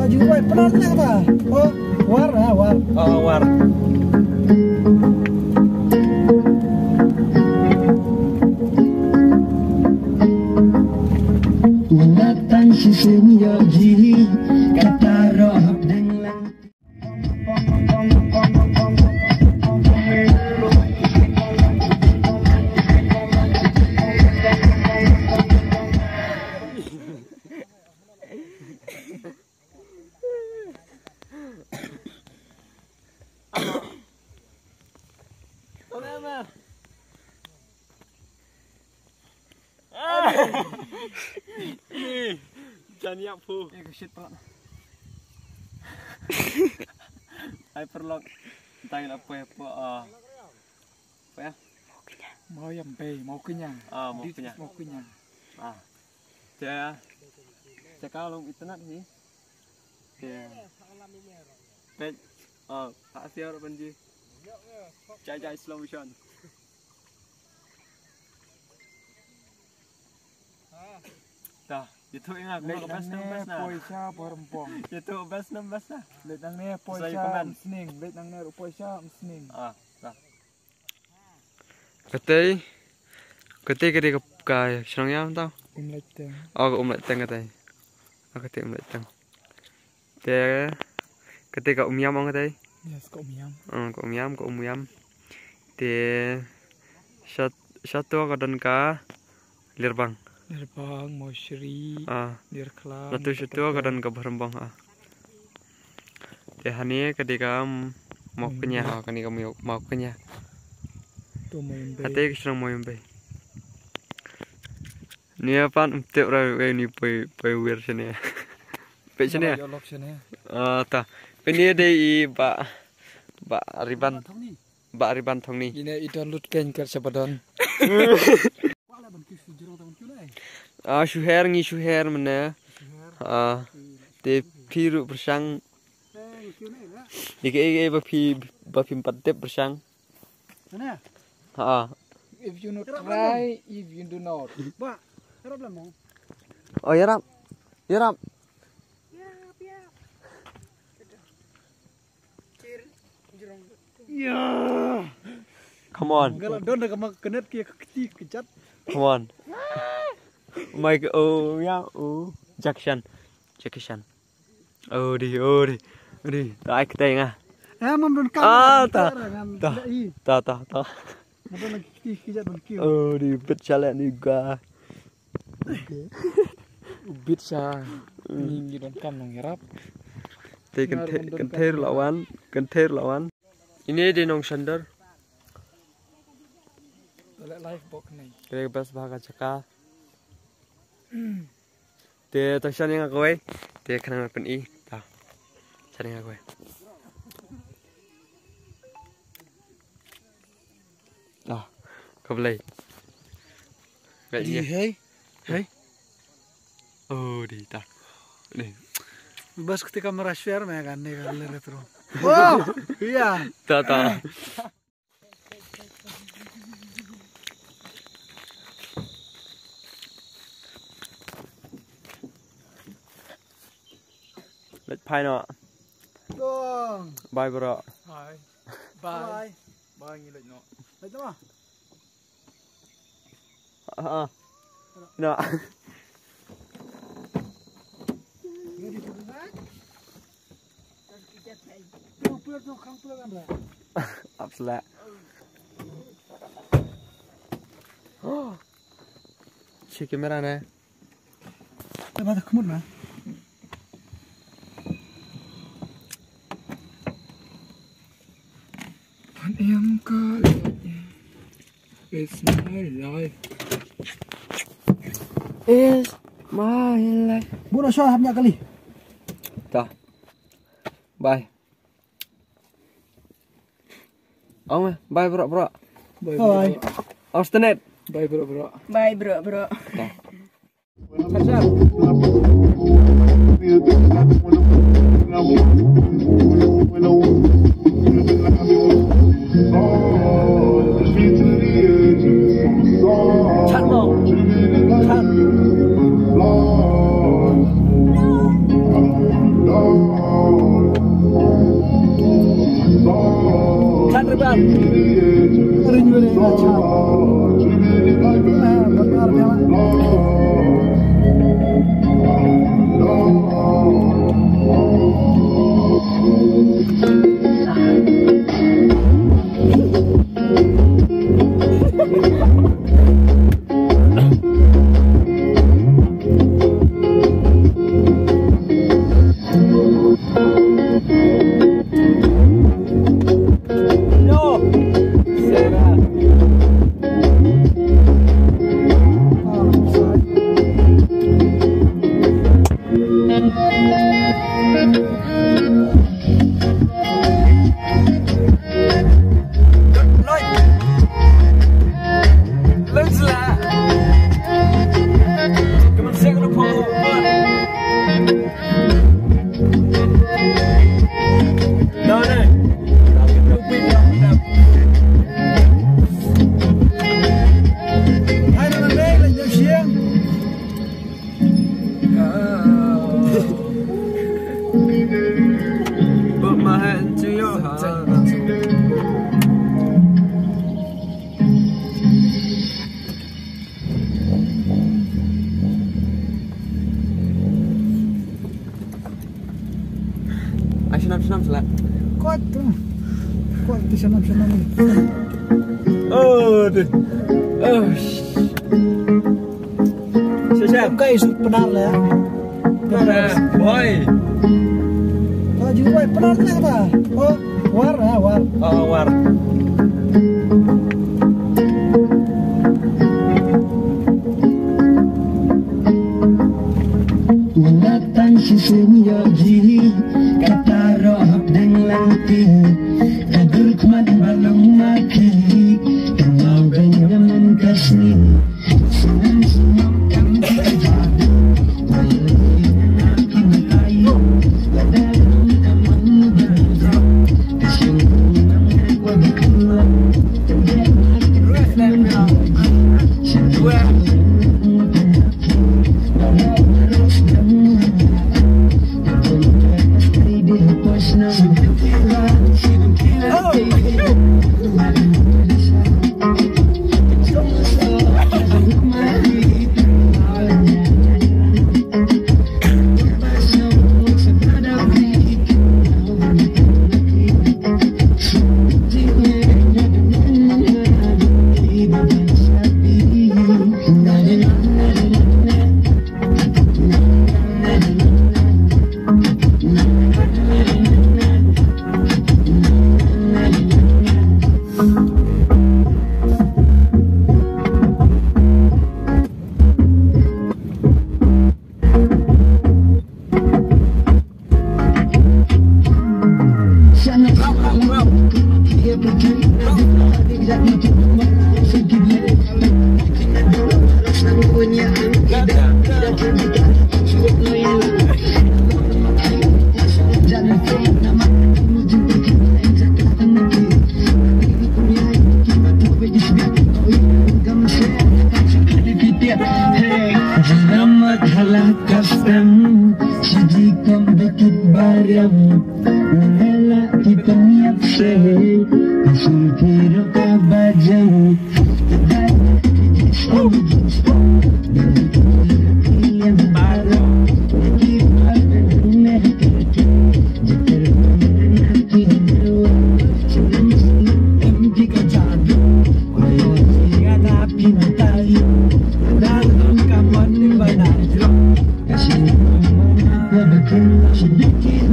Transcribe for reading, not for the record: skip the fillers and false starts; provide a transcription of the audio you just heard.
juga penarnya apa? Oh, war. Oh, war. Datang si senyoji kata roh dengan Jangan ya pu. Shit pak. Hyperlock. Tayo apa ya po. Apa ya? Mawiambei, mau kenyang. Mau kenyang. Mau kenyang. Dia. Jaka long internet ni. Dia. Peit. Khasi orang benji. Jaya slow motion. Dah. Itu ingat aku best na. Poisa perempuan. Itu best na. Leit nang ne poisa sning. Leit nang ne poisa sning. Dah. Katay kadi ka serang yam tau. Leit teng. Leit teng katay. Katay leit teng. Te katay ka yam ang katay. Yes, ko yam. Ko yam. Te satu kadan ka lirbang. Lirbang, moshri, lirklam. Satu kadan ka berembang. Te hani ketika mau kenyah, kani kamu mau kenyah. Katay serang Mawiambei. Ni apa untuk orang ini poi wear sini. Peit sini. Ta. Ini dei ba riban thong ni. Ini idan lut ken ker sabadon. Shuher mana. Te piru bersang. Ike bapi 4 tip bersang. If you not try, if you do not. Ba, harap lang mo. Oh, yarap. Yeah. Come on. Kalau don dah kamu kenet kia kecat. Come on. Mike, Jackson. Di. Tak kita ingat. Mam don kam. Tak. Ada lagi kecat don kia. Di bit jalan ni ga. Bit sa. Ni don kam nang yarap. Te kenter lawan. Ini di nong sandar. Live box ni. Kaya bas bahaga jaka. Te tasyan yang aku te kena pen I. Ta. Cari aku. Kau beli. Hey. Di ta. Ni. Bas ketika merashare me kan ni kan retro. Wow, iya. Ta. Let's pay no. Go. Bye bro. Bye ni leit no. Leit no. No. Absolut. Si kamera na. Ada kemud na. Yang it's my life. It's my life. Buat syah hamnya kali. Ta. Bye. Bye bro. Bye. Austernet. Bye bro. Bye bro. Chat. Benar. Ring gue ngaca. Benar dia. Put my hand to your heart. Ay, senam-senam sila. Kuat tuh. Kuat di sana-sana ini. Oh, deh. Oh, siap. Guys, benar lah ya. Benar, boy. Oh, juga benar ternyata. Oh, war ya, war. Oh, war. Watan si senyoji kata roh dan lanti kadur kumat balong maki kenal dengan kasih senang senang kan terjadi walaupun melayu ladang aman berdoa kesimpulan wabaklah Sedikit